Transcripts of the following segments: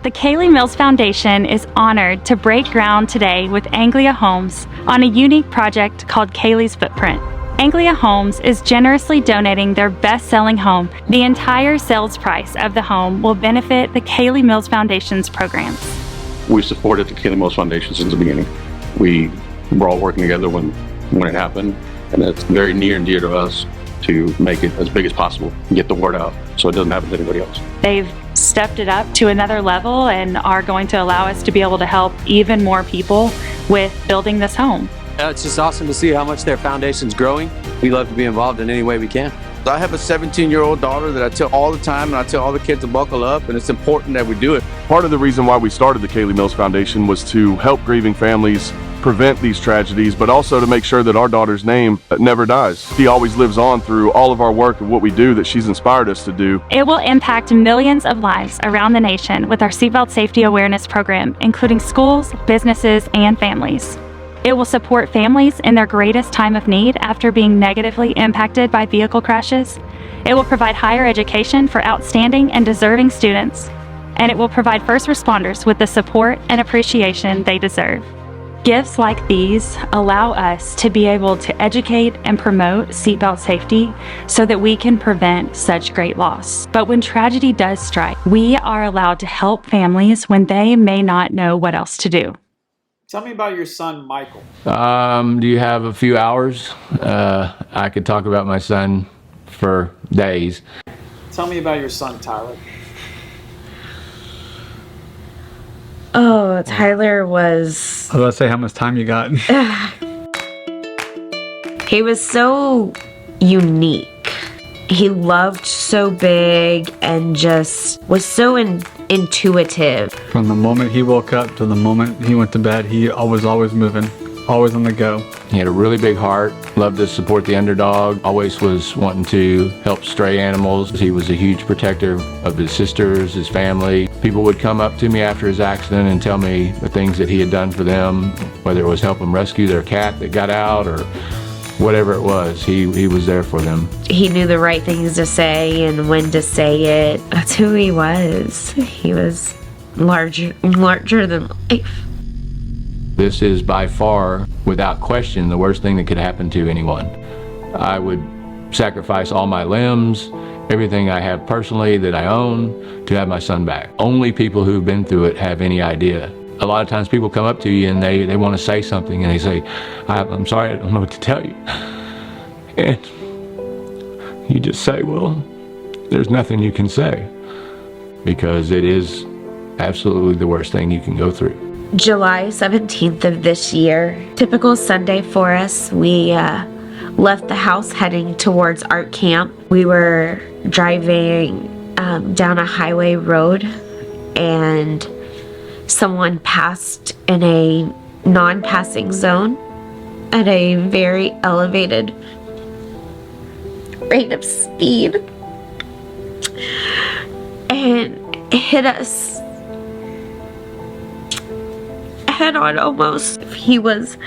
The Kailee Mills Foundation is honored to break ground today with Anglia Homes on a unique project called Kailee's Footprint. Anglia Homes is generously donating their best-selling home. The entire sales price of the home will benefit the Kailee Mills Foundation's programs. We supported the Kailee Mills Foundation since the beginning. We were all working together when it happened, and it's very near and dear to us to make it as big as possible, get the word out so it doesn't happen to anybody else. They've stepped it up to another level and are going to allow us to be able to help even more people with building this home. It's just awesome to see how much their foundation's growing. We love to be involved in any way we can. I have a 17-year-old daughter that I tell all the time, and I tell all the kids to buckle up, and it's important that we do it. Part of the reason why we started the Kailee Mills Foundation was to help grieving families prevent these tragedies, but also to make sure that our daughter's name never dies. She always lives on through all of our work and what we do that she's inspired us to do. It will impact millions of lives around the nation with our seatbelt safety awareness program, including schools, businesses, and families. It will support families in their greatest time of need after being negatively impacted by vehicle crashes. It will provide higher education for outstanding and deserving students. And it will provide first responders with the support and appreciation they deserve. Gifts like these allow us to be able to educate and promote seatbelt safety so that we can prevent such great loss. But when tragedy does strike, we are allowed to help families when they may not know what else to do. Tell me about your son, Michael. Do you have a few hours? I could talk about my son for days. Tell me about your son, Tyler. Oh, Tyler was... I was about to say how much time you got. He was so unique. He loved so big and just was so intuitive. From the moment he woke up to the moment he went to bed, he was always moving, always on the go. He had a really big heart, loved to support the underdog, always was wanting to help stray animals. He was a huge protector of his sisters, his family. People would come up to me after his accident and tell me the things that he had done for them, whether it was help them rescue their cat that got out or whatever it was, he was there for them. He knew the right things to say and when to say it. That's who he was. He was larger than life. This is by far, without question, the worst thing that could happen to anyone. I would sacrifice all my limbs, everything I have personally that I own, to have my son back. Only people who've been through it have any idea. A lot of times people come up to you and they want to say something and they say, I'm sorry, I don't know what to tell you. And you just say, well, there's nothing you can say, because it is absolutely the worst thing you can go through. July 17th of this year, typical Sunday for us, we left the house heading towards art camp. We were driving down a highway road and someone passed in a non-passing zone at a very elevated rate of speed and hit us head on almost. He was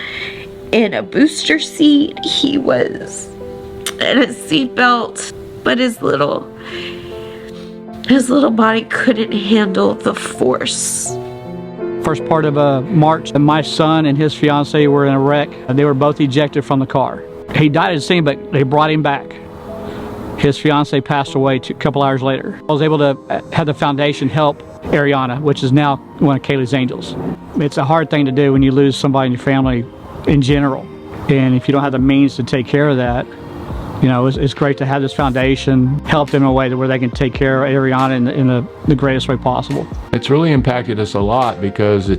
in a booster seat, he was in a seatbelt, but his little body couldn't handle the force. First part of March, my son and his fiance were in a wreck. They were both ejected from the car. He died at the scene, but they brought him back. His fiance passed away a couple hours later. I was able to have the foundation help Ariana, which is now one of Kailee's angels. It's a hard thing to do when you lose somebody in your family in general. And if you don't have the means to take care of that, you know, it's great to have this foundation help them in a way where they can take care of Ariana in the greatest way possible. It's really impacted us a lot because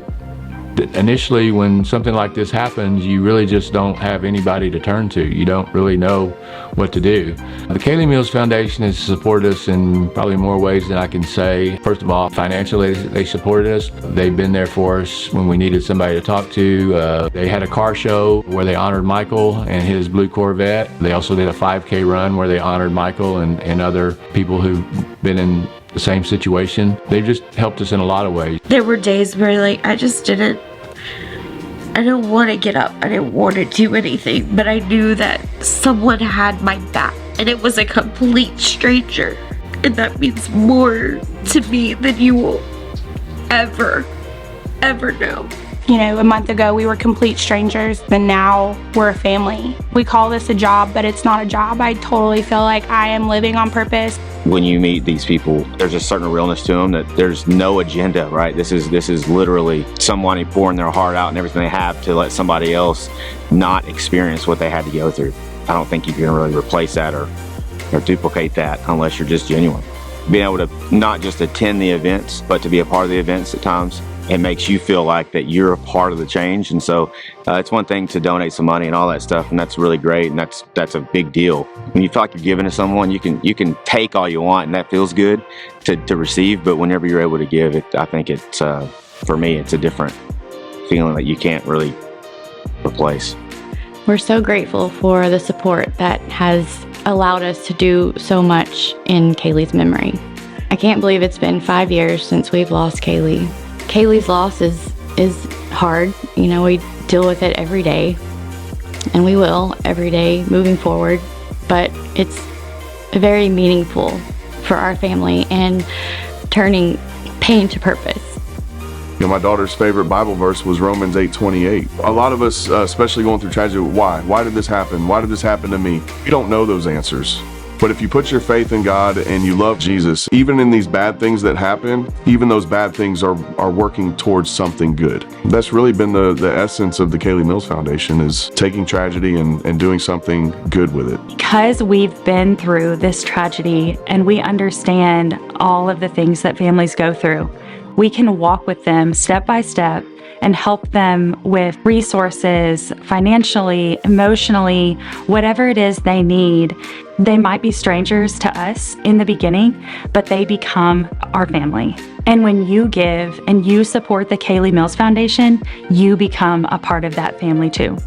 initially when something like this happens, you really just don't have anybody to turn to. You don't really know what to do. The Kailee Mills Foundation has supported us in probably more ways than I can say. First of all, financially, they supported us. They've been there for us when we needed somebody to talk to. They had a car show where they honored Michael and his blue Corvette. They also did a 5K run where they honored Michael and other people who've been in the same situation. They've just helped us in a lot of ways. There were days where I didn't want to get up. I didn't want to do anything, but I knew that someone had my back, and it was a complete stranger. And that means more to me than you will ever know. You know, a month ago we were complete strangers, and now we're a family. We call this a job, but it's not a job. I totally feel like I am living on purpose. When you meet these people, there's a certain realness to them that there's no agenda, right? This is literally somebody pouring their heart out and everything they have to let somebody else not experience what they had to go through. I don't think you can really replace that or duplicate that unless you're just genuine. Being able to not just attend the events, but to be a part of the events at times, it makes you feel like that you're a part of the change. And so it's one thing to donate some money and all that stuff, and that's really great, and that's a big deal. When you feel like you're giving to someone, you can take all you want, and that feels good to receive, but whenever you're able to give it, I think it's, for me, it's a different feeling that you can't really replace. We're so grateful for the support that has allowed us to do so much in Kailee's memory. I can't believe it's been 5 years since we've lost Kailee. Kailee's loss is hard. You know, we deal with it every day, and we will every day moving forward, but it's very meaningful for our family and turning pain to purpose. You know, my daughter's favorite Bible verse was Romans 8:28. A lot of us, especially going through tragedy, why? Why did this happen? Why did this happen to me? You don't know those answers. But if you put your faith in God and you love Jesus, even in these bad things that happen, even those bad things are working towards something good. That's really been the essence of the Kailee Mills Foundation, is taking tragedy and doing something good with it. Because we've been through this tragedy and we understand all of the things that families go through, we can walk with them step by step and help them with resources, financially, emotionally, whatever it is they need. They might be strangers to us in the beginning, but they become our family. And when you give and you support the Kailee Mills Foundation, you become a part of that family too.